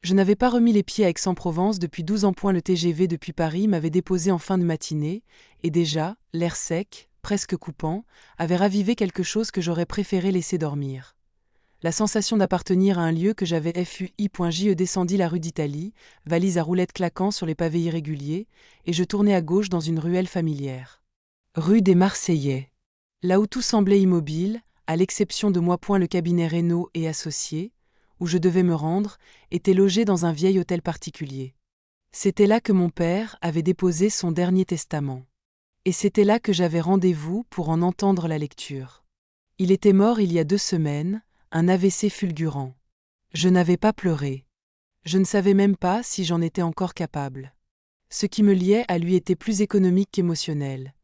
Je n'avais pas remis les pieds à Aix-en-Provence depuis 12 ans. Le TGV depuis Paris m'avait déposé en fin de matinée, et déjà, l'air sec, presque coupant, avait ravivé quelque chose que j'aurais préféré laisser dormir. La sensation d'appartenir à un lieu que j'avais fui.je descendit la rue d'Italie, valise à roulettes claquant sur les pavés irréguliers, et je tournai à gauche dans une ruelle familière. Rue des Marseillais. Là où tout semblait immobile, à l'exception de moi. Le cabinet Reynaud et Associés, où je devais me rendre, était logé dans un vieil hôtel particulier. C'était là que mon père avait déposé son dernier testament. Et c'était là que j'avais rendez-vous pour en entendre la lecture. Il était mort il y a 2 semaines, un AVC fulgurant. Je n'avais pas pleuré. Je ne savais même pas si j'en étais encore capable. Ce qui me liait à lui était plus économique qu'émotionnel.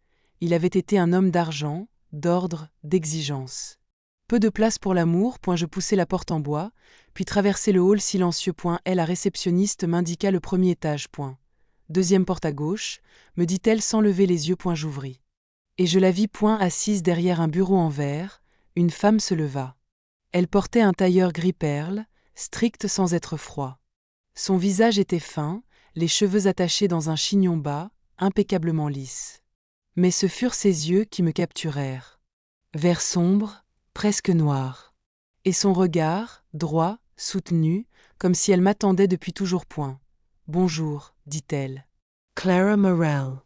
Il avait été un homme d'argent, d'ordre, d'exigence. Peu de place pour l'amour. Je poussai la porte en bois, puis traversai le hall silencieux. La réceptionniste m'indiqua le premier étage. Deuxième porte à gauche, me dit-elle sans lever les yeux. J'ouvris. Et je la vis. Assise derrière un bureau en verre, une femme se leva. Elle portait un tailleur gris perle, strict sans être froid. Son visage était fin, les cheveux attachés dans un chignon bas, impeccablement lisse. Mais ce furent ses yeux qui me capturèrent. Vert sombre, presque noir. Et son regard, droit, soutenu, comme si elle m'attendait depuis toujours. Bonjour, dit-elle. Clara Morel.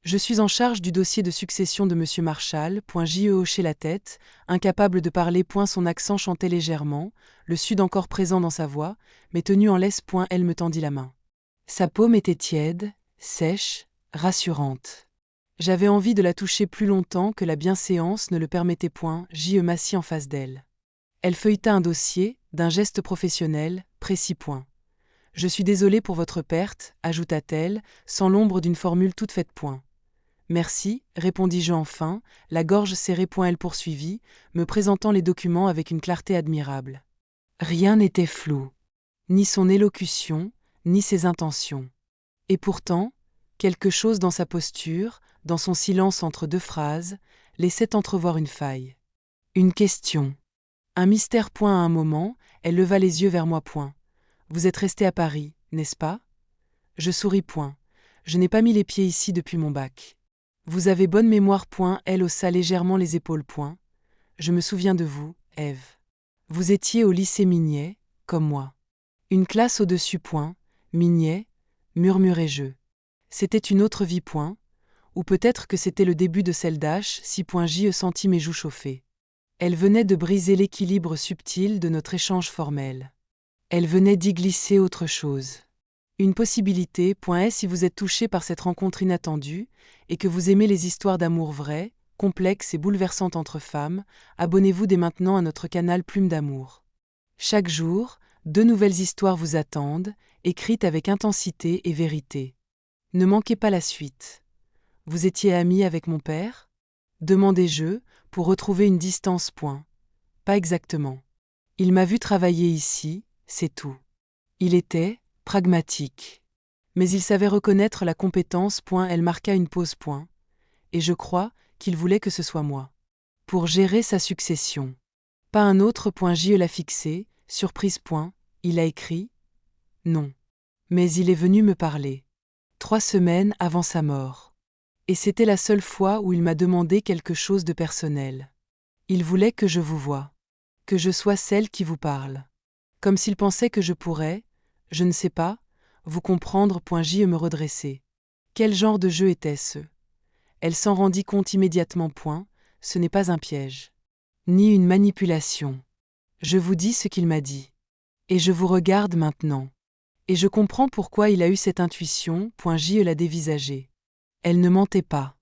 Je suis en charge du dossier de succession de Monsieur Marshall. Je hochai la tête, incapable de parler. Son accent chantait légèrement, le sud encore présent dans sa voix, mais tenu en laisse. Elle me tendit la main. Sa paume était tiède, sèche, rassurante. J'avais envie de la toucher plus longtemps que la bienséance ne le permettait. Je m'assis en face d'elle. Elle feuilleta un dossier, d'un geste professionnel, précis. Je suis désolée pour votre perte, ajouta-t-elle, sans l'ombre d'une formule toute faite. Merci, répondis-je enfin, la gorge serrée. Elle poursuivit, me présentant les documents avec une clarté admirable. Rien n'était flou. Ni son élocution, ni ses intentions. Et pourtant, quelque chose dans sa posture, dans son silence entre 2 phrases, laissait entrevoir une faille. Une question. Un mystère. À un moment, elle leva les yeux vers moi. Vous êtes resté à Paris, n'est-ce pas? Je souris. Je n'ai pas mis les pieds ici depuis mon bac. Vous avez bonne mémoire. Elle haussa légèrement les épaules. Je me souviens de vous, Ève. Vous étiez au lycée Mignet, comme moi. Une classe au-dessus. Mignet, murmurai-je. C'était une autre vie. Ou peut-être que c'était le début de celle d'H. Si. Je sentis mes joues chauffer. Elle venait de briser l'équilibre subtil de notre échange formel. Elle venait d'y glisser autre chose. Une possibilité. Si vous êtes touché par cette rencontre inattendue, et que vous aimez les histoires d'amour vraies, complexes et bouleversantes entre femmes, abonnez-vous dès maintenant à notre canal Plume d'amour. Chaque jour, 2 nouvelles histoires vous attendent, écrites avec intensité et vérité. Ne manquez pas la suite. Vous étiez ami avec mon père? Demandai-je, pour retrouver une distance. Pas exactement. Il m'a vu travailler ici, c'est tout. Il était pragmatique. Mais il savait reconnaître la compétence. Elle marqua une pause. Et je crois qu'il voulait que ce soit moi. Pour gérer sa succession. Pas un autre. Je l'a fixé, surprise. Il a écrit? Non. Mais il est venu me parler. 3 semaines avant sa mort. Et c'était la seule fois où il m'a demandé quelque chose de personnel. Il voulait que je vous voie. Que je sois celle qui vous parle. Comme s'il pensait que je pourrais, je ne sais pas, vous comprendre. Je me redressai. Quel genre de jeu était-ce? Elle s'en rendit compte immédiatement. Ce n'est pas un piège. Ni une manipulation. Je vous dis ce qu'il m'a dit. Et je vous regarde maintenant. Et je comprends pourquoi il a eu cette intuition. Je l'a dévisagée. Elle ne mentait pas.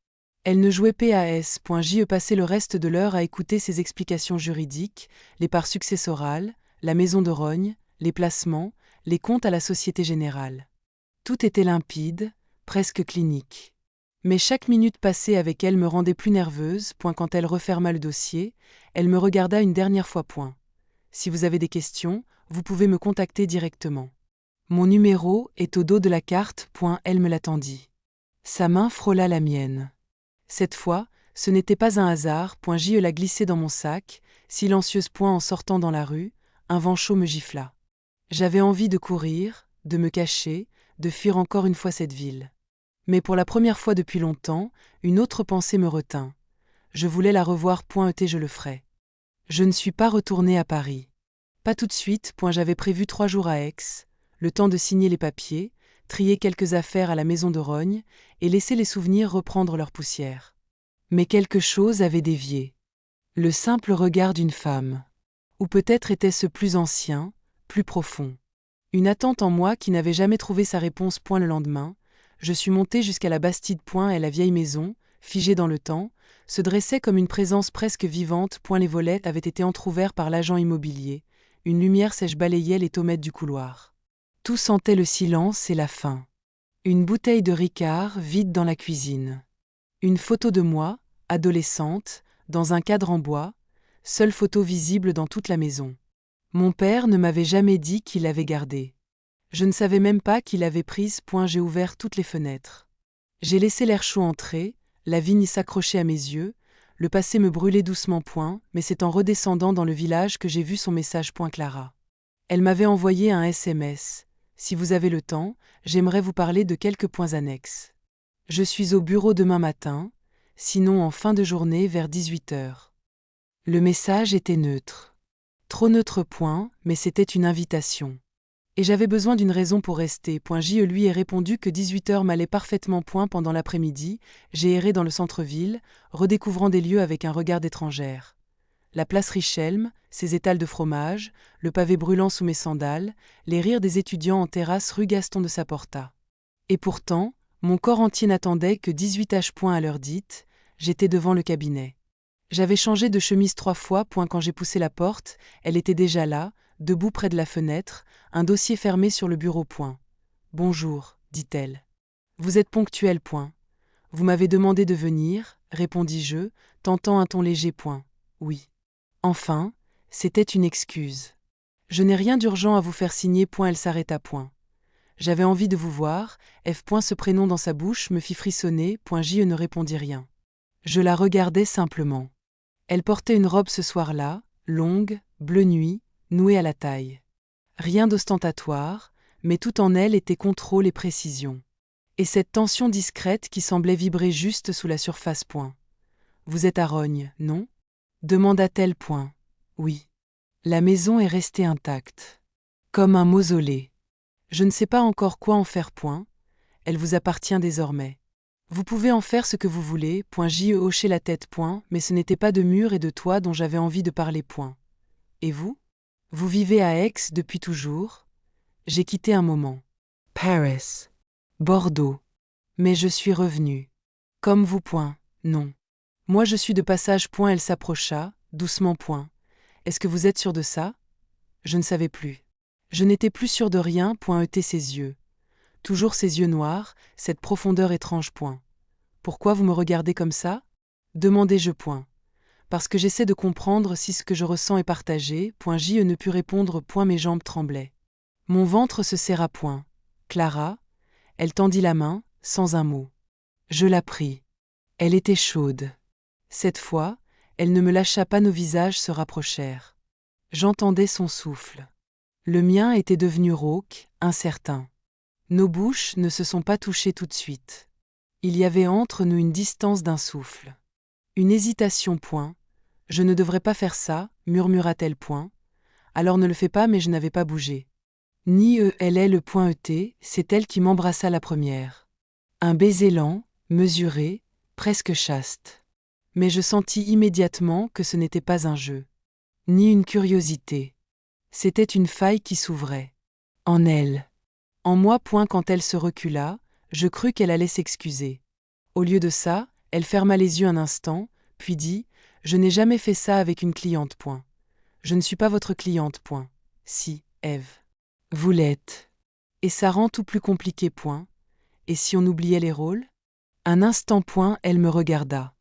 Elle ne jouait pas. Je passait le reste de l'heure à écouter ses explications juridiques, les parts successorales, la maison de rogne, les placements, les comptes à la Société Générale. Tout était limpide, presque clinique. Mais chaque minute passée avec elle me rendait plus nerveuse. Quand elle referma le dossier, elle me regarda une dernière fois. Si vous avez des questions, vous pouvez me contacter directement. Mon numéro est au dos de la carte. Elle me l'attendit. Sa main frôla la mienne. Cette fois, ce n'était pas un hasard. Je la glissai dans mon sac, silencieuse. En sortant dans la rue, un vent chaud me gifla. J'avais envie de courir, de me cacher, de fuir encore une fois cette ville. Mais pour la première fois depuis longtemps, une autre pensée me retint. Je voulais la revoir. Je le ferai. Je ne suis pas retournée à Paris. Pas tout de suite. J'avais prévu 3 jours à Aix, le temps de signer les papiers, trier quelques affaires à la maison de Rogne et laisser les souvenirs reprendre leur poussière. Mais quelque chose avait dévié. Le simple regard d'une femme. Ou peut-être était-ce plus ancien, plus profond. Une attente en moi qui n'avait jamais trouvé sa réponse. Le lendemain, je suis montée jusqu'à la Bastide. Et la vieille maison, figée dans le temps, se dressait comme une présence presque vivante. Les volets avaient été entr'ouverts par l'agent immobilier. Une lumière sèche balayait les tomates du couloir. Tout sentait le silence et la faim. Une bouteille de Ricard vide dans la cuisine. Une photo de moi, adolescente, dans un cadre en bois, seule photo visible dans toute la maison. Mon père ne m'avait jamais dit qu'il l'avait gardée. Je ne savais même pas qu'il l'avait prise. J'ai ouvert toutes les fenêtres. J'ai laissé l'air chaud entrer, la vigne s'accrocher à mes yeux, le passé me brûlait doucement. Mais c'est en redescendant dans le village que j'ai vu son message. Clara. Elle m'avait envoyé un SMS. Si vous avez le temps, j'aimerais vous parler de quelques points annexes. Je suis au bureau demain matin, sinon en fin de journée vers 18h. Le message était neutre. Trop neutre. Mais c'était une invitation. Et j'avais besoin d'une raison pour rester. Je lui ai répondu que 18h m'allait parfaitement. Pendant l'après-midi, j'ai erré dans le centre-ville, redécouvrant des lieux avec un regard d'étrangère. La place Richelme, ses étals de fromage, le pavé brûlant sous mes sandales, les rires des étudiants en terrasse rue Gaston de Saporta. Et pourtant, mon corps entier n'attendait que 18h. À l'heure dite, j'étais devant le cabinet. J'avais changé de chemise 3 fois. Quand j'ai poussé la porte, elle était déjà là, debout près de la fenêtre, un dossier fermé sur le bureau. Bonjour, dit-elle. Vous êtes ponctuel. Vous m'avez demandé de venir, répondis-je, tentant un ton léger. Oui. Enfin, c'était une excuse. Je n'ai rien d'urgent à vous faire signer. Elle s'arrêta. J'avais envie de vous voir. Ce prénom dans sa bouche me fit frissonner. Je ne répondis rien. Je la regardais simplement. Elle portait une robe ce soir-là, longue, bleu nuit, nouée à la taille. Rien d'ostentatoire, mais tout en elle était contrôle et précision. Et cette tension discrète qui semblait vibrer juste sous la surface. Vous êtes à Rogne, non ? Demanda-t-elle. Oui. La maison est restée intacte. Comme un mausolée. Je ne sais pas encore quoi en faire. Elle vous appartient désormais. Vous pouvez en faire ce que vous voulez. J'y hochai la tête. Mais ce n'était pas de mur et de toit dont j'avais envie de parler. Et vous ? Vous vivez à Aix depuis toujours ? J'ai quitté un moment. Paris. Bordeaux. Mais je suis revenue. Comme vous. Non. Moi je suis de passage. Elle s'approcha, doucement. Est-ce que vous êtes sûr de ça ? Je ne savais plus. Je n'étais plus sûr de rien. Était ses yeux. Toujours ces yeux noirs, cette profondeur étrange. Pourquoi vous me regardez comme ça ? Demandai-je. Parce que j'essaie de comprendre si ce que je ressens est partagé. Je ne put répondre. Mes jambes tremblaient. Mon ventre se serra. Clara, elle tendit la main, sans un mot. Je la pris. Elle était chaude. Cette fois, elle ne me lâcha pas. Nos visages se rapprochèrent. J'entendais son souffle. Le mien était devenu rauque, incertain. Nos bouches ne se sont pas touchées tout de suite. Il y avait entre nous une distance d'un souffle. Une hésitation. Je ne devrais pas faire ça, murmura-t-elle. Alors ne le fais pas. Mais je n'avais pas bougé. Ni elle est le c'est elle qui m'embrassa la première. Un baiser lent, mesuré, presque chaste. Mais je sentis immédiatement que ce n'était pas un jeu. Ni une curiosité. C'était une faille qui s'ouvrait. En elle. En moi. Quand elle se recula, je crus qu'elle allait s'excuser. Au lieu de ça, elle ferma les yeux un instant, puis dit « Je n'ai jamais fait ça avec une cliente. Je ne suis pas votre cliente. Si, Ève. Vous l'êtes. Et ça rend tout plus compliqué. Et si on oubliait les rôles ? Un instant. Elle me regarda.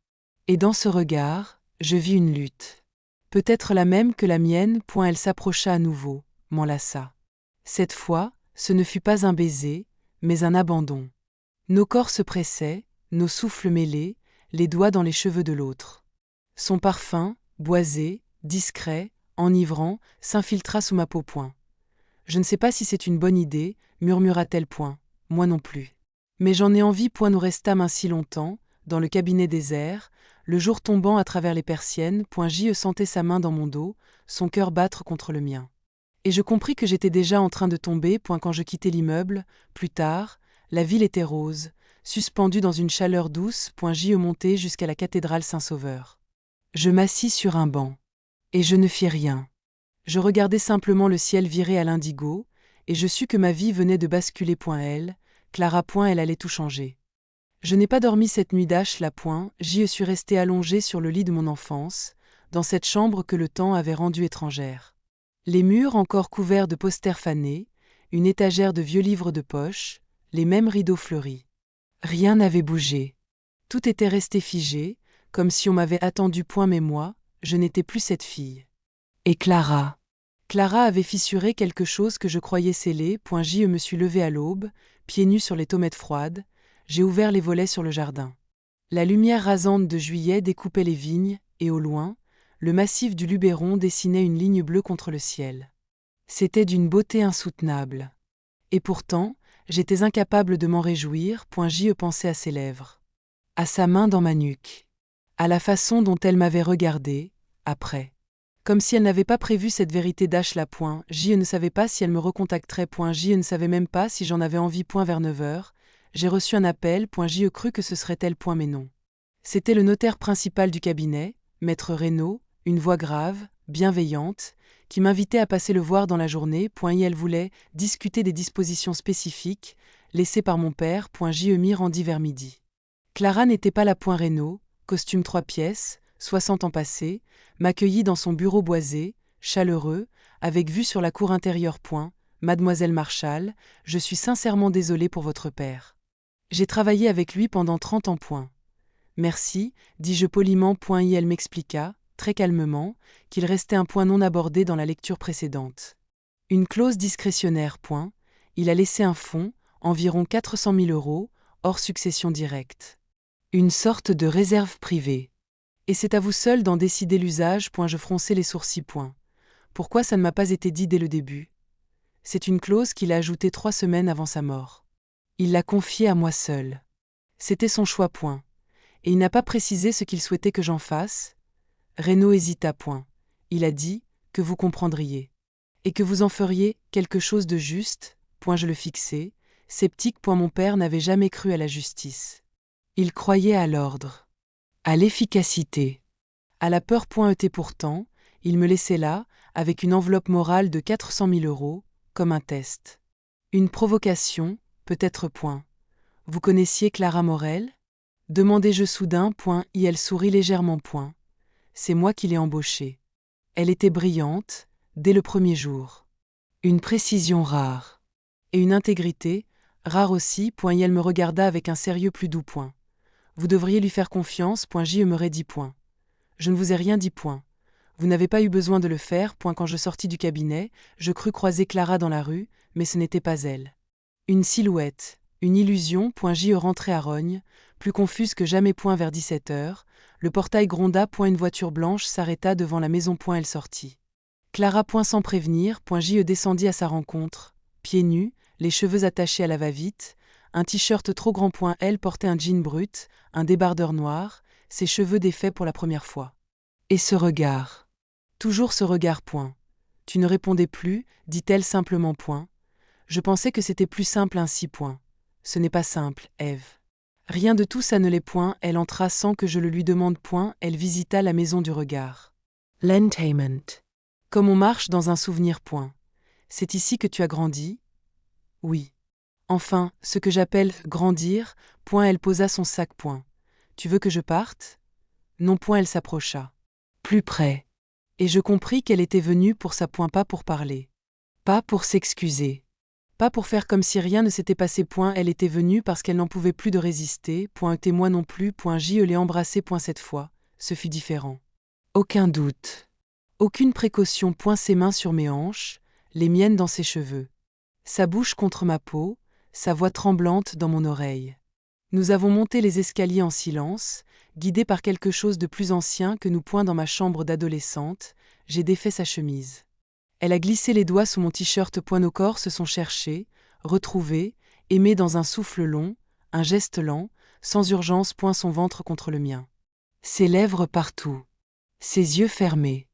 Et dans ce regard, je vis une lutte. Peut-être la même que la mienne. Elle s'approcha à nouveau, m'enlaça. Cette fois, ce ne fut pas un baiser, mais un abandon. Nos corps se pressaient, nos souffles mêlés, les doigts dans les cheveux de l'autre. Son parfum, boisé, discret, enivrant, s'infiltra sous ma peau. Je ne sais pas si c'est une bonne idée, murmura-t-elle. Moi non plus. Mais j'en ai envie. Nous restâmes ainsi longtemps, dans le cabinet désert, le jour tombant à travers les persiennes. Je sentais sa main dans mon dos, son cœur battre contre le mien. Et je compris que j'étais déjà en train de tomber. Quand je quittai l'immeuble, plus tard, la ville était rose, suspendue dans une chaleur douce. Je montai jusqu'à la cathédrale Saint-Sauveur. Je m'assis sur un banc. Et je ne fis rien. Je regardais simplement le ciel viré à l'indigo, et je sus que ma vie venait de basculer. Clara. Elle allait tout changer. Je n'ai pas dormi cette nuit. Je suis resté allongé sur le lit de mon enfance, dans cette chambre que le temps avait rendue étrangère. Les murs encore couverts de posters fanés, une étagère de vieux livres de poche, les mêmes rideaux fleuris. Rien n'avait bougé. Tout était resté figé, comme si on m'avait attendu. Mais moi, je n'étais plus cette fille. Et Clara. Clara avait fissuré quelque chose que je croyais scellé. Je me suis levé à l'aube, pieds nus sur les tomates froides, j'ai ouvert les volets sur le jardin. La lumière rasante de juillet découpait les vignes, et au loin, le massif du Luberon dessinait une ligne bleue contre le ciel. C'était d'une beauté insoutenable. Et pourtant, j'étais incapable de m'en réjouir. Je pensais à ses lèvres, à sa main dans ma nuque, à la façon dont elle m'avait regardé, après. Comme si elle n'avait pas prévu cette vérité. Je ne savais pas si elle me recontacterait. Je ne savais même pas si j'en avais envie. Vers 9h, j'ai reçu un appel. Je crus que ce serait elle. Mais non. C'était le notaire principal du cabinet, maître Reynaud, une voix grave, bienveillante, qui m'invitait à passer le voir dans la journée. Et elle voulait discuter des dispositions spécifiques laissées par mon père. Je m'y rendis vers midi. Clara n'était pas là. Reynaud, costume 3 pièces, 60 ans passés, m'accueillit dans son bureau boisé, chaleureux, avec vue sur la cour intérieure. Mademoiselle Marchal, je suis sincèrement désolée pour votre père. J'ai travaillé avec lui pendant 30 ans. Merci, dis-je poliment. Elle m'expliqua, très calmement, qu'il restait un point non abordé dans la lecture précédente. Une clause discrétionnaire. Il a laissé un fonds, environ 400 000 €, hors succession directe. Une sorte de réserve privée. Et c'est à vous seul d'en décider l'usage. Je fronçai les sourcils. Pourquoi ça ne m'a pas été dit dès le début? C'est une clause qu'il a ajoutée 3 semaines avant sa mort. Il l'a confiée à moi seul. C'était son choix. Et il n'a pas précisé ce qu'il souhaitait que j'en fasse. Reynaud hésita. Il a dit que vous comprendriez. Et que vous en feriez quelque chose de juste. Je le fixai, sceptique. Mon père n'avait jamais cru à la justice. Il croyait à l'ordre, à l'efficacité, à la peur. Et pourtant, il me laissait là, avec une enveloppe morale de 400 000 €, comme un test. Une provocation, peut-être. Vous connaissiez Clara Morel? Demandai-je soudain. Elle sourit légèrement. C'est moi qui l'ai embauchée. Elle était brillante, dès le premier jour. Une précision rare. Et une intégrité, rare aussi. Elle me regarda avec un sérieux plus doux. Vous devriez lui faire confiance. Je me raidis. Je ne vous ai rien dit. Vous n'avez pas eu besoin de le faire. Quand je sortis du cabinet, je crus croiser Clara dans la rue, mais ce n'était pas elle. Une silhouette, une illusion. Je rentrai à Rognes, plus confuse que jamais. Vers 17h, le portail gronda. Une voiture blanche s'arrêta devant la maison. Elle sortit. Clara. Sans prévenir. Je descendis à sa rencontre, pieds nus, les cheveux attachés à la va-vite, un t-shirt trop grand. Elle portait un jean brut, un débardeur noir, ses cheveux défaits pour la première fois. Et ce regard. Toujours ce regard. Tu ne répondais plus, dit-elle simplement. Je pensais que c'était plus simple ainsi. Ce n'est pas simple, Ève. Rien de tout ça ne l'est. Elle entra sans que je le lui demande. Elle visita la maison du regard. L'entertainment. Comme on marche dans un souvenir. C'est ici que tu as grandi? Oui. Enfin, ce que j'appelle grandir. Elle posa son sac. Tu veux que je parte? Non. Elle s'approcha. Plus près. Et je compris qu'elle était venue pour ça. Pas pour parler. Pas pour s'excuser. Pas pour faire comme si rien ne s'était passé. Elle était venue parce qu'elle n'en pouvait plus de résister. Et moi non plus. Je l'ai embrassée. Cette fois, ce fut différent. Aucun doute. Aucune précaution. Ses mains sur mes hanches, les miennes dans ses cheveux. Sa bouche contre ma peau, sa voix tremblante dans mon oreille. Nous avons monté les escaliers en silence, guidés par quelque chose de plus ancien que nous. Dans ma chambre d'adolescente, j'ai défait sa chemise. Elle a glissé les doigts sous mon t-shirt. Nos corps se sont cherchés, retrouvés, aimés dans un souffle long, un geste lent, sans urgence. Son ventre contre le mien. Ses lèvres partout. Ses yeux fermés.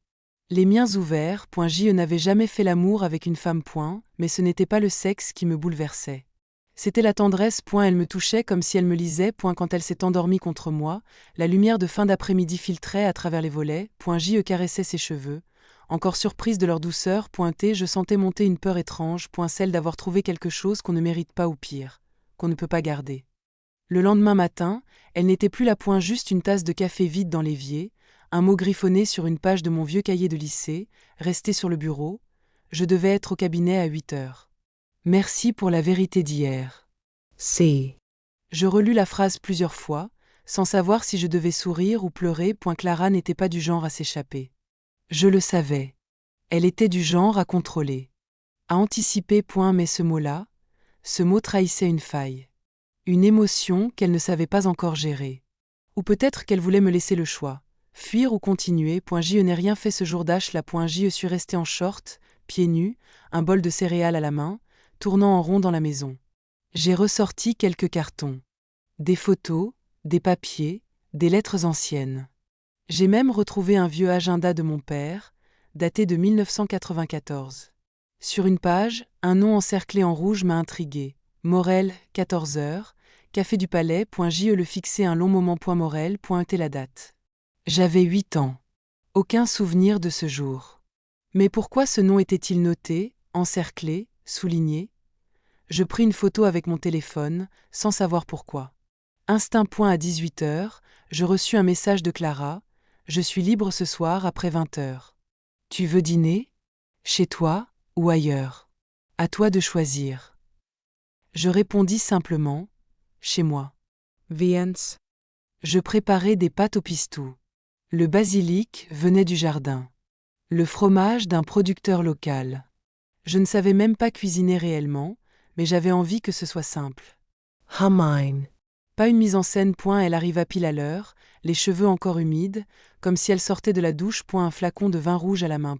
Les miens ouverts. Je n'avais jamais fait l'amour avec une femme. Mais ce n'était pas le sexe qui me bouleversait. C'était la tendresse. Elle me touchait comme si elle me lisait. Quand elle s'est endormie contre moi, la lumière de fin d'après-midi filtrait à travers les volets. Je caressais ses cheveux. Encore surprise de leur douceur. Je sentais monter une peur étrange. Celle d'avoir trouvé quelque chose qu'on ne mérite pas ou pire, qu'on ne peut pas garder. Le lendemain matin, elle n'était plus là. Juste une tasse de café vide dans l'évier, un mot griffonné sur une page de mon vieux cahier de lycée, resté sur le bureau. Je devais être au cabinet à 8 heures. Merci pour la vérité d'hier. C'est. Je relus la phrase plusieurs fois, sans savoir si je devais sourire ou pleurer. Clara n'était pas du genre à s'échapper. Je le savais. Elle était du genre à contrôler, à anticiper. Mais ce mot-là, ce mot trahissait une faille. Une émotion qu'elle ne savait pas encore gérer. Ou peut-être qu'elle voulait me laisser le choix. Fuir ou continuer. Je n'ai rien fait ce jour d'H là. Je suis resté en short, pieds nus, un bol de céréales à la main, tournant en rond dans la maison. J'ai ressorti quelques cartons. Des photos, des papiers, des lettres anciennes. J'ai même retrouvé un vieux agenda de mon père, daté de 1994. Sur une page, un nom encerclé en rouge m'a intrigué. Morel, 14 heures, Café du Palais. Je le fixais un long moment. Morel, était la date. J'avais 8 ans. Aucun souvenir de ce jour. Mais pourquoi ce nom était-il noté, encerclé, souligné? Je pris une photo avec mon téléphone, sans savoir pourquoi. Instinct. À 18 heures, je reçus un message de Clara. Je suis libre ce soir après 20 heures. Tu veux dîner? Chez toi, ou ailleurs? À toi de choisir. Je répondis simplement, chez moi. Viens. Je préparais des pâtes au pistou. Le basilic venait du jardin. Le fromage d'un producteur local. Je ne savais même pas cuisiner réellement, mais j'avais envie que ce soit simple. Mine. Pas une mise en scène. Elle arriva pile à l'heure, les cheveux encore humides, comme si elle sortait de la douche. Un flacon de vin rouge à la main.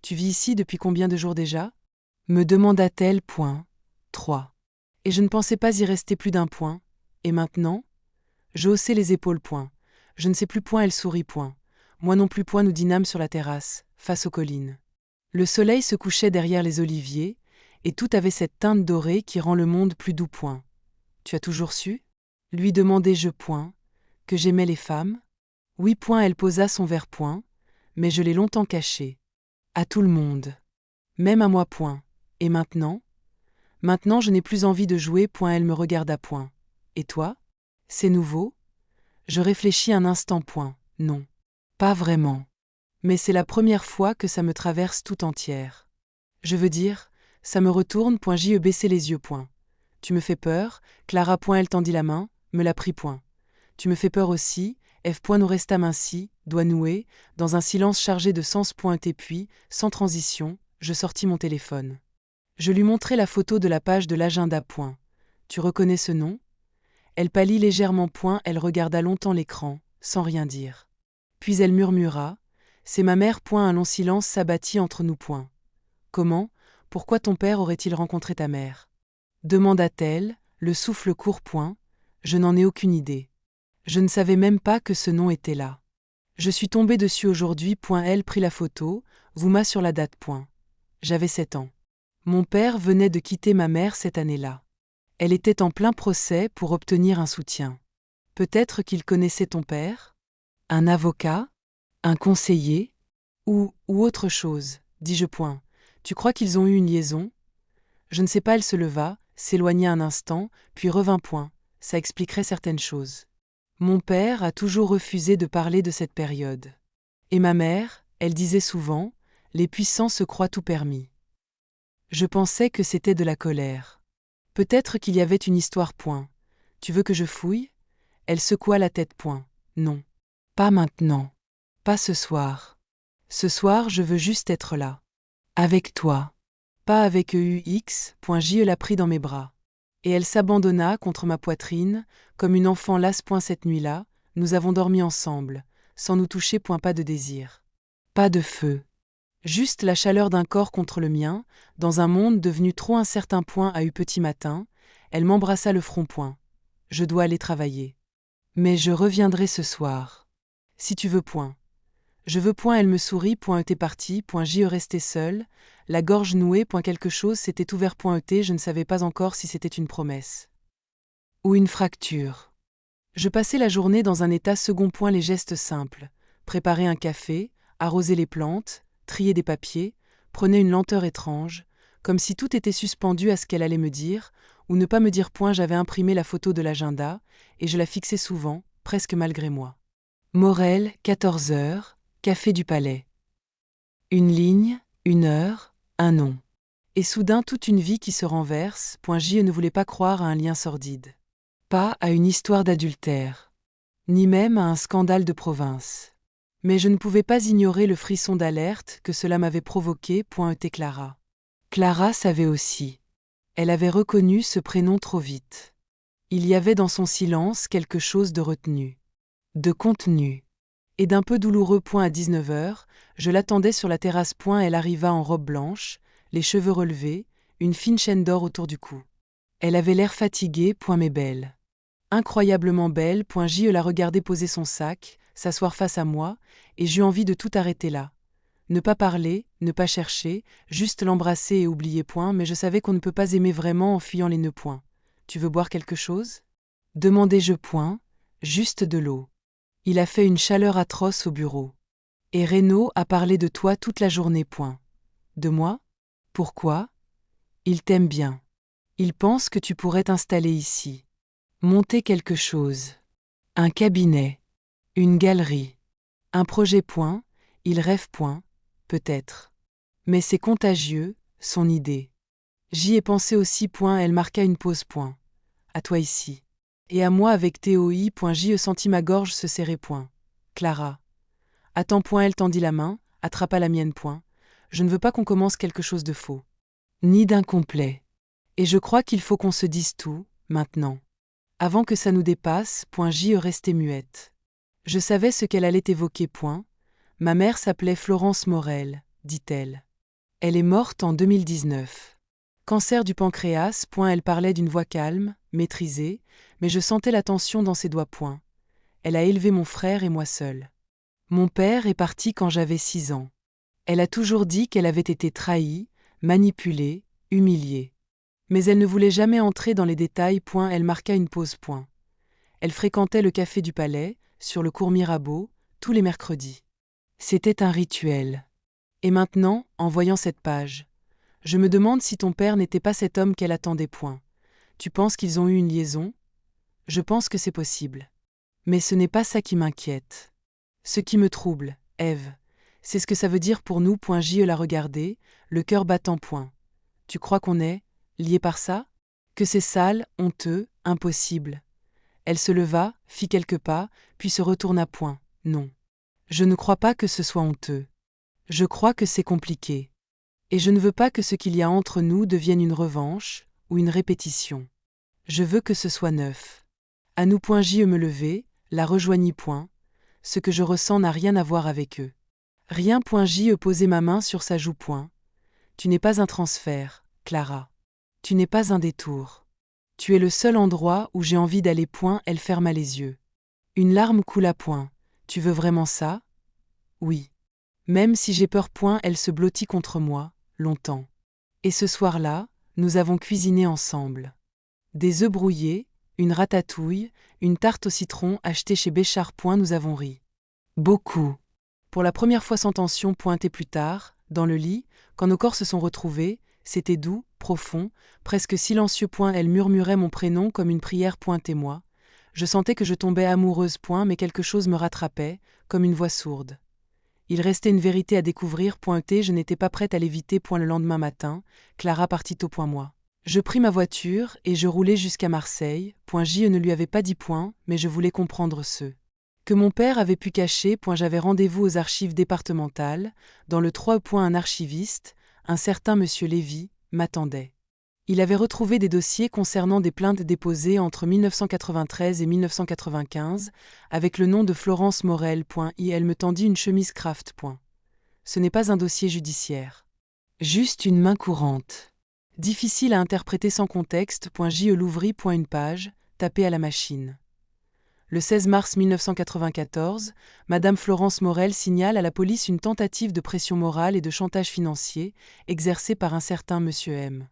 Tu vis ici depuis combien de jours déjà? Me demanda-t-elle. 3. Et je ne pensais pas y rester plus d'un. Et maintenant? Je haussai les épaules. Je ne sais plus. Elle sourit. Moi non plus. Nous dînâmes sur la terrasse, face aux collines. Le soleil se couchait derrière les oliviers, et tout avait cette teinte dorée qui rend le monde plus doux. Tu as toujours su? Lui demandai-je. Que j'aimais les femmes? Oui. Elle posa son verre. Mais je l'ai longtemps caché. À tout le monde. Même à moi. Et maintenant? Maintenant je n'ai plus envie de jouer. Elle me regarda. Et toi? C'est nouveau? Je réfléchis un instant. Non. Pas vraiment. Mais c'est la première fois que ça me traverse tout entière. Je veux dire, ça me retourne. J'y ai baissé les yeux. Tu me fais peur, Clara. Elle tendit la main, me la prit. Tu me fais peur aussi, F. Nous restâmes ainsi, doigts noués, dans un silence chargé de sens. Et puis, sans transition, je sortis mon téléphone. Je lui montrai la photo de la page de l'agenda. Tu reconnais ce nom? Elle pâlit légèrement. Elle regarda longtemps l'écran, sans rien dire. Puis elle murmura, c'est ma mère. Un long silence s'abattit entre nous. Comment, pourquoi ton père aurait-il rencontré ta mère? Demanda-t-elle, le souffle court. Je n'en ai aucune idée. Je ne savais même pas que ce nom était là. Je suis tombée dessus aujourd'hui. Elle prit la photo, zooma sur la date. J'avais 7 ans. Mon père venait de quitter ma mère cette année-là. Elle était en plein procès pour obtenir un soutien. Peut-être qu'il connaissait ton père? Un avocat? Un conseiller? Ou autre chose, dis-je. Tu crois qu'ils ont eu une liaison? Je ne sais pas. Elle se leva, s'éloigna un instant, puis revint. Ça expliquerait certaines choses. Mon père a toujours refusé de parler de cette période. Et ma mère, elle disait souvent, les puissants se croient tout permis. Je pensais que c'était de la colère. Peut-être qu'il y avait une histoire. Tu veux que je fouille? Elle secoua la tête. Non. Pas maintenant. Pas ce soir. Ce soir, je veux juste être là. Avec toi. Pas avec EUX. Je la pris dans mes bras. Et elle s'abandonna contre ma poitrine, comme une enfant lasse. Cette nuit-là, nous avons dormi ensemble, sans nous toucher. Pas de désir. Pas de feu. Juste la chaleur d'un corps contre le mien, dans un monde devenu trop incertain. À eu petit matin, elle m'embrassa le front. Je dois aller travailler. Mais je reviendrai ce soir. Si tu veux. Je veux. Elle me sourit. Était partie. J'y restais seule, la gorge nouée. Quelque chose s'était ouvert. Je ne savais pas encore si c'était une promesse ou une fracture. Je passais la journée dans un état second. Les gestes simples. Préparer un café, arroser les plantes, trier des papiers, prenaient une lenteur étrange, comme si tout était suspendu à ce qu'elle allait me dire, ou ne pas me dire. J'avais imprimé la photo de l'agenda, et je la fixais souvent, presque malgré moi. Morel, 14 heures, Café du Palais. Une ligne, une heure, un nom. Et soudain toute une vie qui se renverse. J ne voulait pas croire à un lien sordide. Pas à une histoire d'adultère. Ni même à un scandale de province. Mais je ne pouvais pas ignorer le frisson d'alerte que cela m'avait provoqué. Était Clara. Clara savait aussi. Elle avait reconnu ce prénom trop vite. Il y avait dans son silence quelque chose de retenu, de contenu, et d'un peu douloureux. À 19 heures, je l'attendais sur la terrasse. Elle arriva en robe blanche, les cheveux relevés, une fine chaîne d'or autour du cou. Elle avait l'air fatiguée. Mais belle. Incroyablement belle. J la regardait poser son sac, s'asseoir face à moi, et j'eus envie de tout arrêter là. Ne pas parler, ne pas chercher, juste l'embrasser et oublier. Mais je savais qu'on ne peut pas aimer vraiment en fuyant les nœuds. Tu veux boire quelque chose ? Demandai-je. Juste de l'eau. Il a fait une chaleur atroce au bureau. Et Renaud a parlé de toi toute la journée. De moi ? Pourquoi ? Il t'aime bien. Il pense que tu pourrais t'installer ici. Monter quelque chose. Un cabinet. Une galerie. Un projet. Il rêve. Peut-être. Mais c'est contagieux, son idée. J'y ai pensé aussi. Elle marqua une pause. À toi ici. Et à moi avec TOI. J'y sentis ma gorge se serrer. Clara. Attends. Elle tendit la main, attrapa la mienne. Je ne veux pas qu'on commence quelque chose de faux. Ni d'incomplet. Et je crois qu'il faut qu'on se dise tout, maintenant. Avant que ça nous dépasse. J'y restais muette. Je savais ce qu'elle allait évoquer. Ma mère s'appelait Florence Morel, dit-elle. Elle est morte en 2019. Cancer du pancréas. Elle parlait d'une voix calme, maîtrisée, mais je sentais la tension dans ses doigts. Elle a élevé mon frère et moi seule. Mon père est parti quand j'avais 6 ans. Elle a toujours dit qu'elle avait été trahie, manipulée, humiliée. Mais elle ne voulait jamais entrer dans les détails. Elle marqua une pause. Elle fréquentait le Café du Palais, sur le cours Mirabeau, tous les mercredis. C'était un rituel. Et maintenant, en voyant cette page, je me demande si ton père n'était pas cet homme qu'elle attendait. Tu penses qu'ils ont eu une liaison ? Je pense que c'est possible. Mais ce n'est pas ça qui m'inquiète. Ce qui me trouble, Ève, c'est ce que ça veut dire pour nous. J la regardait, le cœur battant. Tu crois qu'on est liés par ça ? Que c'est sale, honteux, impossible. Elle se leva, fit quelques pas, puis se retourna. Non. Je ne crois pas que ce soit honteux. Je crois que c'est compliqué. Et je ne veux pas que ce qu'il y a entre nous devienne une revanche ou une répétition. Je veux que ce soit neuf. À nous. J me levai, la rejoignis. Ce que je ressens n'a rien à voir avec eux. Rien. J posait ma main sur sa joue. Tu n'es pas un transfert, Clara. Tu n'es pas un détour. Tu es le seul endroit où j'ai envie d'aller. Elle ferma les yeux. Une larme coula. Tu veux vraiment ça ? Oui. Même si j'ai peur. Elle se blottit contre moi, longtemps. Et ce soir-là, nous avons cuisiné ensemble. Des œufs brouillés, une ratatouille, une tarte au citron achetée chez Béchard. Nous avons ri. Beaucoup. Pour la première fois sans tension. Et plus tard, dans le lit, quand nos corps se sont retrouvés, c'était doux, profond, presque silencieux. Elle murmurait mon prénom comme une prière. Et moi, je sentais que je tombais amoureuse. Mais quelque chose me rattrapait, comme une voix sourde. Il restait une vérité à découvrir. Je n'étais pas prête à l'éviter. Le lendemain matin, Clara partit au. Moi. Je pris ma voiture et je roulai jusqu'à Marseille. J ne lui avait pas dit. Mais je voulais comprendre ce que mon père avait pu cacher. J'avais rendez-vous aux archives départementales. Dans le 3. Un archiviste, un certain monsieur Lévy, m'attendait. Il avait retrouvé des dossiers concernant des plaintes déposées entre 1993 et 1995, avec le nom de Florence Morel. Elle me tendit une chemise Kraft. ce n'est pas un dossier judiciaire. Juste une main courante. Difficile à interpréter sans contexte. J.E. Louvry. Une page, tapée à la machine. Le 16 mars 1994, Madame Florence Morel signale à la police une tentative de pression morale et de chantage financier exercée par un certain Monsieur M.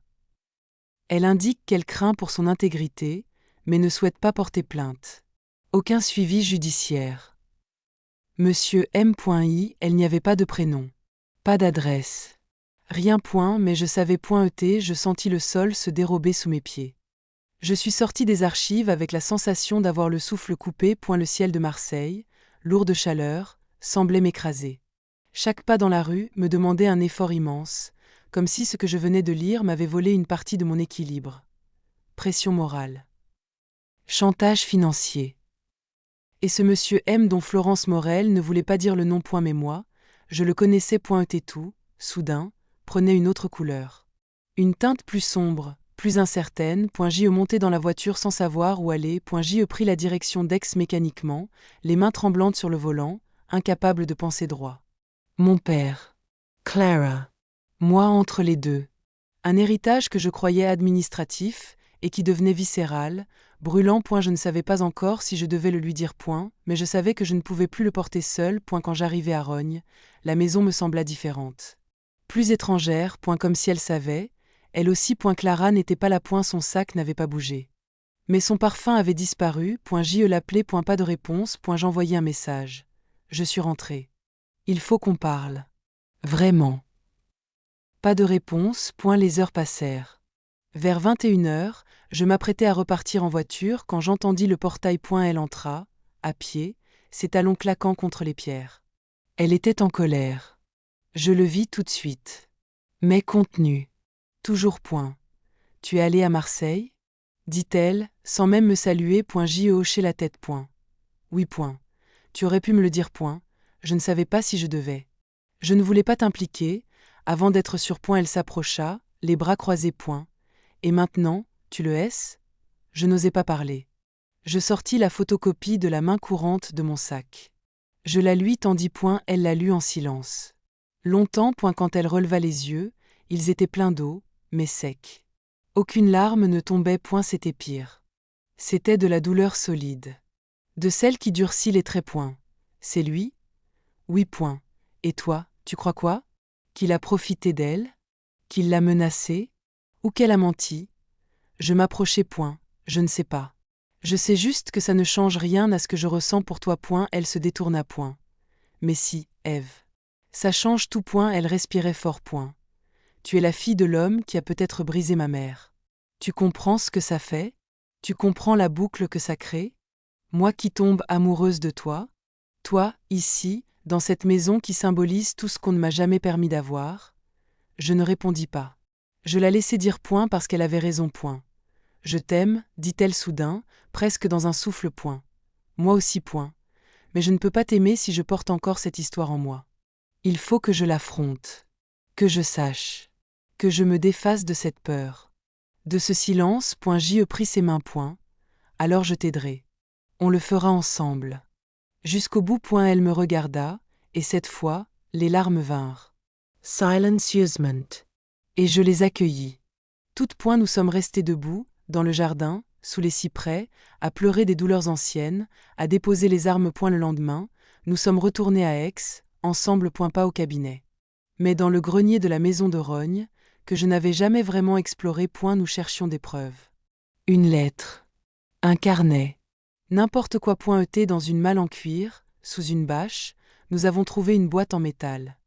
Elle indique qu'elle craint pour son intégrité, mais ne souhaite pas porter plainte. Aucun suivi judiciaire. Monsieur M.I. Elle n'y avait pas de prénom. Pas d'adresse. Rien. Mais je savais. Je sentis le sol se dérober sous mes pieds. Je suis sorti des archives avec la sensation d'avoir le souffle coupé. Le ciel de Marseille, lourd de chaleur, semblait m'écraser. Chaque pas dans la rue me demandait un effort immense, comme si ce que je venais de lire m'avait volé une partie de mon équilibre. Pression morale. Chantage financier. Et ce monsieur M dont Florence Morel ne voulait pas dire le nom. Mais moi, je le connaissais. Tout, soudain, prenait une autre couleur. Une teinte plus sombre, plus incertaine. J.E. montait dans la voiture sans savoir où aller. J.E. prit la direction d'Aix mécaniquement, les mains tremblantes sur le volant, incapable de penser droit. Mon père. Clara. Moi entre les deux. Un héritage que je croyais administratif et qui devenait viscéral, brûlant. Je ne savais pas encore si je devais le lui dire. Mais je savais que je ne pouvais plus le porter seul. Quand j'arrivai à Rognes, la maison me sembla différente. Plus étrangère. Comme si elle savait. Elle aussi. Clara n'était pas là. Son sac n'avait pas bougé. Mais son parfum avait disparu. J.E. l'appelait. Pas de réponse. J'envoyai un message. Je suis rentré. Il faut qu'on parle. Vraiment. Pas de réponse. Les heures passèrent. Vers 21h, je m'apprêtais à repartir en voiture quand j'entendis le portail. Elle entra, à pied, ses talons claquant contre les pierres. Elle était en colère. Je le vis tout de suite. Mais contenue. Toujours. Tu es allé à Marseille ? Dit-elle, sans même me saluer. J.E. hochait la tête. Oui. Tu aurais pu me le dire. Je ne savais pas si je devais. Je ne voulais pas t'impliquer. Avant d'être sur. Elle s'approcha, les bras croisés. Et maintenant, tu le hais ? Je n'osais pas parler. Je sortis la photocopie de la main courante de mon sac. Je la lui tendis. Elle la lut en silence. Longtemps. Quand elle releva les yeux, ils étaient pleins d'eau, mais secs. Aucune larme ne tombait. C'était pire. C'était de la douleur solide. De celle qui durcit les traits. C'est lui ? Oui. Et toi, tu crois quoi ? Qu'il a profité d'elle ? Qu'il l'a menacée ? Ou qu'elle a menti ? Je m'approchai. Je ne sais pas. Je sais juste que ça ne change rien à ce que je ressens pour toi. Elle se détourna. Mais si, Ève. Ça change tout. Elle respirait fort. Tu es la fille de l'homme qui a peut-être brisé ma mère. Tu comprends ce que ça fait ? Tu comprends la boucle que ça crée ? Moi qui tombe amoureuse de toi ? Toi, ici, dans cette maison qui symbolise tout ce qu'on ne m'a jamais permis d'avoir ? Je ne répondis pas. Je la laissai dire. Parce qu'elle avait raison. Je t'aime, dit-elle soudain, presque dans un souffle. Moi aussi. Mais je ne peux pas t'aimer si je porte encore cette histoire en moi. Il faut que je l'affronte. Que je sache. Que je me défasse de cette peur. De ce silence. J.E. prit ses mains. Alors je t'aiderai. On le fera ensemble. Jusqu'au bout. Elle me regarda, et cette fois, les larmes vinrent. Silencieusement. Et je les accueillis. Toutes. Nous sommes restés debout, dans le jardin, sous les cyprès, à pleurer des douleurs anciennes, à déposer les armes. Le lendemain, nous sommes retournés à Aix, ensemble. Pas au cabinet. Mais dans le grenier de la maison de Rognes, que je n'avais jamais vraiment exploré. Nous cherchions des preuves. Une lettre. Un carnet. N'importe quoi. Dans une malle en cuir, sous une bâche, nous avons trouvé une boîte en métal.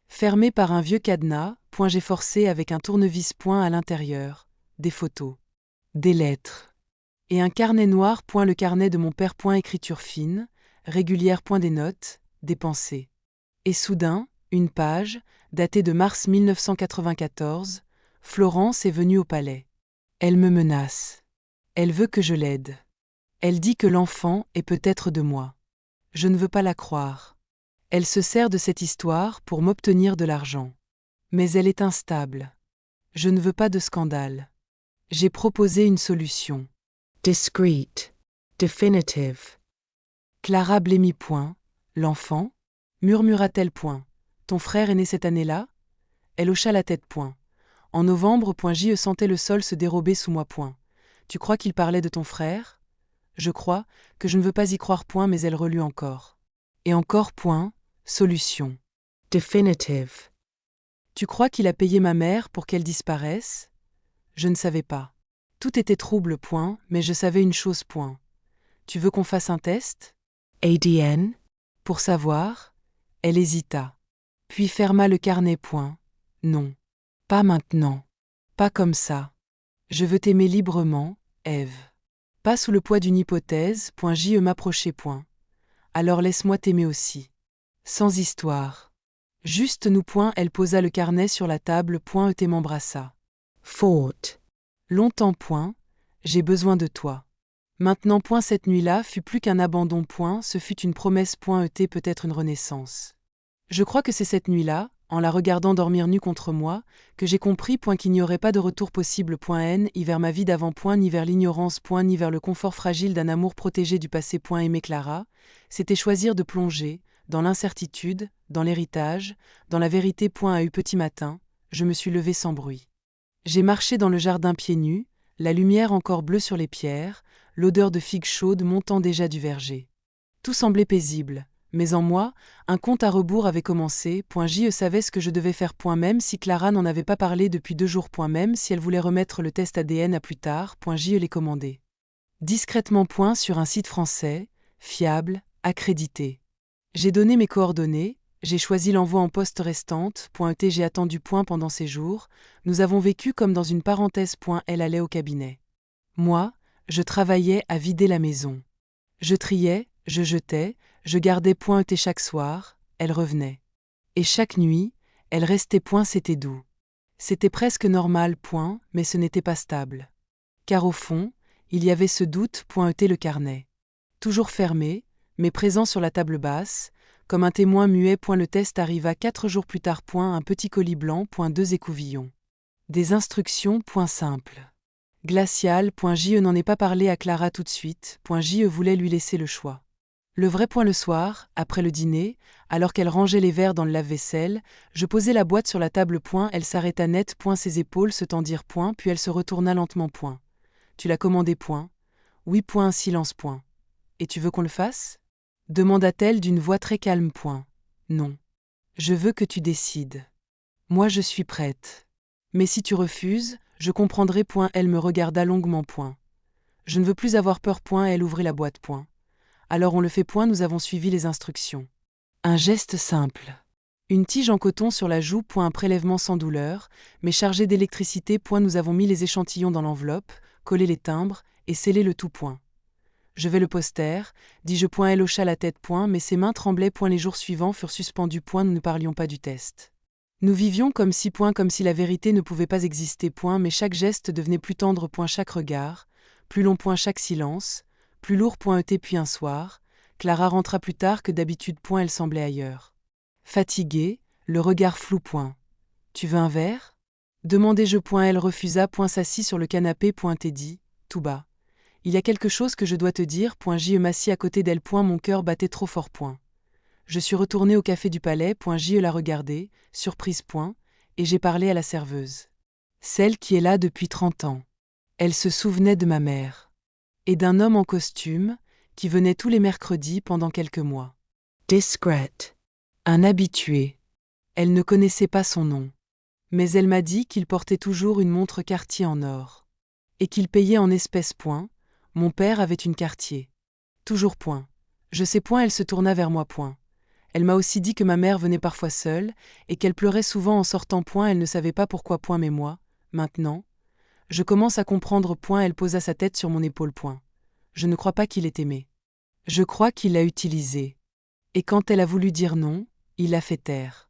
Fermée par un vieux cadenas. J'ai forcé avec un tournevis. À l'intérieur. Des photos. Des lettres. Et un carnet noir. Le carnet de mon père. Écriture fine, régulière. Des notes, des pensées. Et soudain, une page, datée de mars 1994, Florence est venue au palais. Elle me menace. Elle veut que je l'aide. Elle dit que l'enfant est peut-être de moi. Je ne veux pas la croire. Elle se sert de cette histoire pour m'obtenir de l'argent. Mais elle est instable. Je ne veux pas de scandale. J'ai proposé une solution. Discreet. Definitive. Clara blêmit. L'enfant ? Murmura-t-elle. Ton frère est né cette année-là? Elle hocha la tête. En novembre. Je sentais le sol se dérober sous moi. Tu crois qu'il parlait de ton frère? Je crois que je ne veux pas y croire. Mais elle relut encore. Et encore. Solution. Definitive. Tu crois qu'il a payé ma mère pour qu'elle disparaisse? Je ne savais pas. Tout était trouble. Mais je savais une chose. Tu veux qu'on fasse un test? ADN? Pour savoir? Elle hésita. Puis ferma le carnet. Non. Pas maintenant. Pas comme ça. Je veux t'aimer librement, Ève. Pas sous le poids d'une hypothèse. Je m'approchai. Alors laisse-moi t'aimer aussi. Sans histoire. Juste nous. Elle posa le carnet sur la table. Et m'embrassa. Faute. Longtemps. J'ai besoin de toi. Maintenant. Cette nuit-là fut plus qu'un abandon. Ce fut une promesse. Peut-être une renaissance. Je crois que c'est cette nuit-là, en la regardant dormir nue contre moi, que j'ai compris. Qu'il n'y aurait pas de retour possible. Ni vers ma vie d'avant. Ni vers l'ignorance. Ni vers le confort fragile d'un amour protégé du passé. Aimer Clara, c'était choisir de plonger, dans l'incertitude, dans l'héritage, dans la vérité. À eu petit matin, je me suis levée sans bruit. J'ai marché dans le jardin pieds nus, la lumière encore bleue sur les pierres, l'odeur de figues chaudes montant déjà du verger. Tout semblait paisible, mais en moi, un compte à rebours avait commencé. Je savais ce que je devais faire. Même si Clara n'en avait pas parlé depuis 2 jours. Même si elle voulait remettre le test ADN à plus tard. Je l'ai commandé. Discrètement. Sur un site français, fiable, accrédité. J'ai donné mes coordonnées, j'ai choisi l'envoi en poste restante. J'ai attendu. Pendant ces jours, nous avons vécu comme dans une parenthèse. Elle allait au cabinet. Moi, je travaillais à vider la maison. Je triais, je jetais, je gardais. Chaque soir, elle revenait. Et chaque nuit, elle restait. C'était doux. C'était presque normal. Mais ce n'était pas stable. Car au fond, il y avait ce doute. Le carnet. Toujours fermé, mais présent sur la table basse, comme un témoin muet. Le test arriva 4 jours plus tard. Un petit colis blanc. 2 écouvillons. Des instructions. Simples. Glacial. Je n'en ai pas parlé à Clara tout de suite. Je voulais lui laisser le choix. Le vrai. Le soir, après le dîner, alors qu'elle rangeait les verres dans le lave-vaisselle, je posai la boîte sur la table. Elle s'arrêta net. Ses épaules se tendirent. Puis elle se retourna lentement. Tu l'as commandé. Oui. Un silence. Et tu veux qu'on le fasse? Demanda-t-elle d'une voix très calme. Non. Je veux que tu décides. Moi je suis prête. Mais si tu refuses, je comprendrai. Elle me regarda longuement. Je ne veux plus avoir peur. Elle ouvrit la boîte. Alors on le fait. Nous avons suivi les instructions. Un geste simple. Une tige en coton sur la joue. Un prélèvement sans douleur, mais chargé d'électricité. Nous avons mis les échantillons dans l'enveloppe, collé les timbres, et scellé le tout. Je vais le poster, dis-je. Elle hocha la tête. Mais ses mains tremblaient. Les jours suivants furent suspendus. Nous ne parlions pas du test. Nous vivions comme si. Comme si la vérité ne pouvait pas exister. Mais chaque geste devenait plus tendre. Chaque regard, plus long. Chaque silence, plus lourd. Puis un soir, Clara rentra plus tard que d'habitude. Elle semblait ailleurs. Fatiguée, le regard flou. Tu veux un verre? Demandai-je. Elle refusa. S'assit sur le canapé. Et dit, tout bas. Il y a quelque chose que je dois te dire. Je m'assis à côté d'elle. Mon cœur battait trop fort. Je suis retournée au café du Palais. Je la regardai, surprise. Et j'ai parlé à la serveuse. Celle qui est là depuis 30 ans. Elle se souvenait de ma mère. Et d'un homme en costume, qui venait tous les mercredis pendant quelques mois. Discrète. Un habitué. Elle ne connaissait pas son nom. Mais elle m'a dit qu'il portait toujours une montre Cartier en or. Et qu'il payait en espèces. Mon père avait une Cartier. Toujours. Je sais. Elle se tourna vers moi. Elle m'a aussi dit que ma mère venait parfois seule, et qu'elle pleurait souvent en sortant. Elle ne savait pas pourquoi. Mais moi, maintenant, je commence à comprendre. Elle posa sa tête sur mon épaule. Je ne crois pas qu'il ait aimé. Je crois qu'il l'a utilisé. Et quand elle a voulu dire non, il l'a fait taire.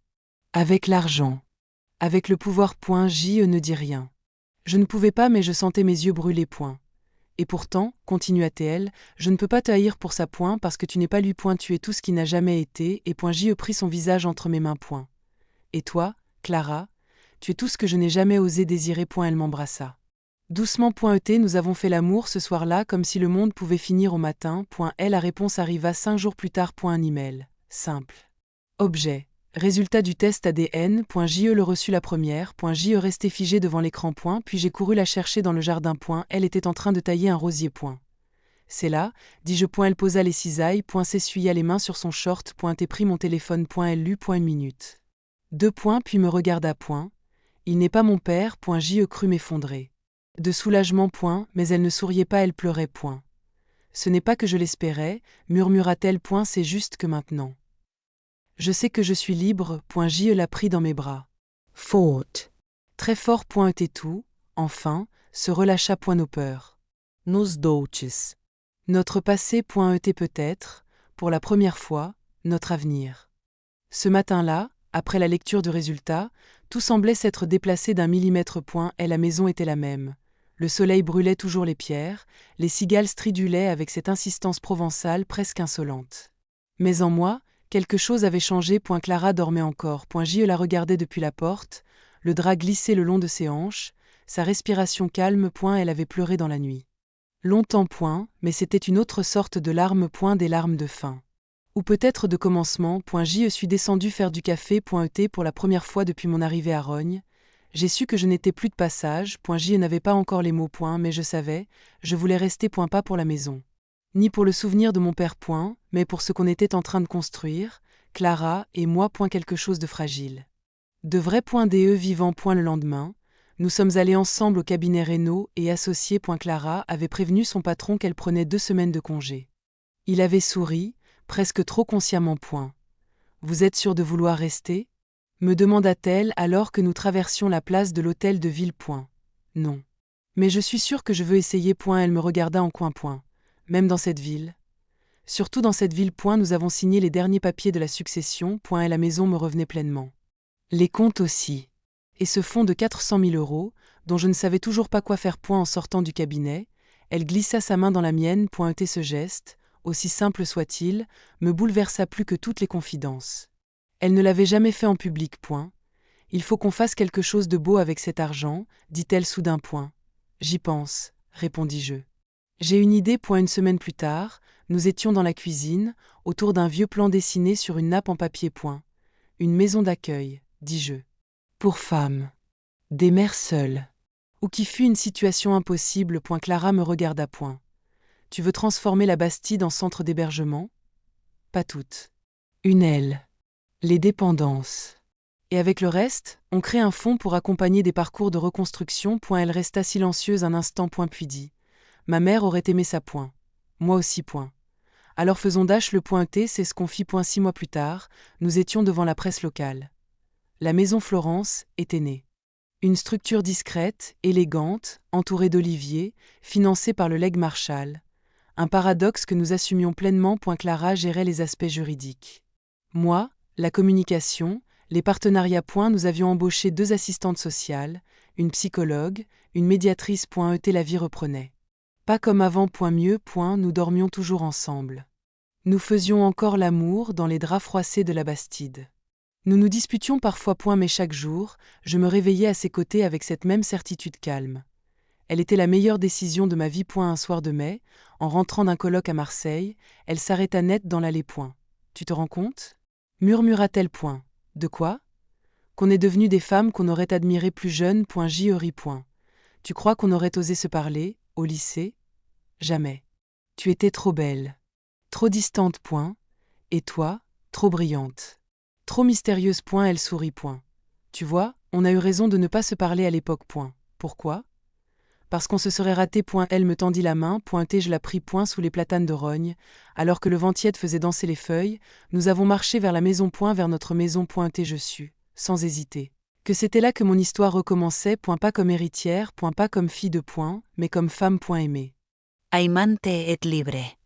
Avec l'argent. Avec le pouvoir. Je ne dis rien. Je ne pouvais pas, mais je sentais mes yeux brûler. Et pourtant, continua-t-elle, je ne peux pas te haïr pour ça. Parce que tu n'es pas lui. Tu es tout ce qui n'a jamais été. Et je pris son visage entre mes mains. Et toi, Clara, tu es tout ce que je n'ai jamais osé désirer. Elle m'embrassa. Doucement. Nous avons fait l'amour ce soir-là comme si le monde pouvait finir au matin. La réponse arriva 5 jours plus tard. Un email. Simple. Objet. Résultat du test ADN. Je le reçut la première. Je restait figé devant l'écran. Puis j'ai couru la chercher dans le jardin. Elle était en train de tailler un rosier. C'est là, dis-je. Elle posa les cisailles. S'essuya les mains sur son short. Et prit mon téléphone. Elle lut. Une minute. 2 puis me regarda. Il n'est pas mon père. Je crus m'effondrer. De soulagement. Mais elle ne souriait pas. Elle pleurait. Ce n'est pas que je l'espérais, murmura-t-elle. C'est juste que maintenant. Je sais que je suis libre. Je la pris dans mes bras. Fort. Très fort. Était tout, enfin, se relâcha. Nos peurs. Nos doutes. Notre passé. Était peut-être, pour la première fois, notre avenir. Ce matin-là, après la lecture du résultat, tout semblait s'être déplacé d'un millimètre. Et la maison était la même. Le soleil brûlait toujours les pierres, les cigales stridulaient avec cette insistance provençale presque insolente. Mais en moi, quelque chose avait changé. Clara dormait encore. Je la regardais depuis la porte, le drap glissait le long de ses hanches, sa respiration calme. Elle avait pleuré dans la nuit. Longtemps. Mais c'était une autre sorte de larmes. Des larmes de faim. Ou peut-être de commencement. Je suis descendu faire du café. Pour la première fois depuis mon arrivée à Rognes. J'ai su que je n'étais plus de passage. Je n'avais pas encore les mots. Mais je savais, je voulais rester. Pas pour la maison. Ni pour le souvenir de mon père. Mais pour ce qu'on était en train de construire, Clara et moi. Quelque chose de fragile. De vrais. Des vivants. Le lendemain, nous sommes allés ensemble au cabinet Reynaud et associés. Clara avait prévenu son patron qu'elle prenait 2 semaines de congé. Il avait souri, presque trop consciemment. Vous êtes sûr de vouloir rester ? Me demanda-t-elle alors que nous traversions la place de l'hôtel de ville. Non. Mais je suis sûre que je veux essayer. Elle me regarda en coin. Même dans cette ville. Surtout dans cette ville. Nous avons signé les derniers papiers de la succession. Et la maison me revenait pleinement. Les comptes aussi. Et ce fonds de 400 000 €, dont je ne savais toujours pas quoi faire. En sortant du cabinet, elle glissa sa main dans la mienne. Et ce geste, aussi simple soit-il, me bouleversa plus que toutes les confidences. Elle ne l'avait jamais fait en public. Il faut qu'on fasse quelque chose de beau avec cet argent, dit-elle soudain. J'y pense, répondis-je. J'ai une idée. Une semaine plus tard, nous étions dans la cuisine, autour d'un vieux plan dessiné sur une nappe en papier. Une maison d'accueil, dis-je. Pour femmes. Des mères seules. Ou qui fut une situation impossible. Clara me regarda. Tu veux transformer la Bastide en centre d'hébergement ? Pas toute. Une aile. Les dépendances. Et avec le reste, on crée un fonds pour accompagner des parcours de reconstruction. Elle resta silencieuse un instant. Puis dit. Ma mère aurait aimé ça. Moi aussi. Alors faisons dash le T. C'est ce qu'on fit. 6 mois plus tard, nous étions devant la presse locale. La maison Florence était née. Une structure discrète, élégante, entourée d'oliviers, financée par le legs Marshall. Un paradoxe que nous assumions pleinement. Clara gérait les aspects juridiques. Moi, la communication, les partenariats. Nous avions embauché 2 assistantes sociales, une psychologue, une médiatrice. La vie reprenait. Pas comme avant. Mieux. Nous dormions toujours ensemble. Nous faisions encore l'amour dans les draps froissés de la Bastide. Nous nous disputions parfois. Mais chaque jour, je me réveillais à ses côtés avec cette même certitude calme. Elle était la meilleure décision de ma vie. Un soir de mai, en rentrant d'un colloque à Marseille, elle s'arrêta net dans l'allée. Tu te rends compte ? Murmura-t-elle. De quoi ? Qu'on est devenues des femmes qu'on aurait admirées plus jeunes. J'y ris. Tu crois qu'on aurait osé se parler, au lycée ? Jamais. Tu étais trop belle. Trop distante. Et toi, trop brillante. Trop mystérieuse. Elle sourit. Tu vois, on a eu raison de ne pas se parler à l'époque. Pourquoi ? Parce qu'on se serait raté. Elle me tendit la main. Et je la pris. Sous les platanes de Rognes, alors que le vent tiède faisait danser les feuilles, nous avons marché vers la maison. Vers notre maison. Et je sus, sans hésiter, que c'était là que mon histoire recommençait. Pas comme héritière. Pas comme fille de. Mais comme femme. Aimée. Aimante et libre.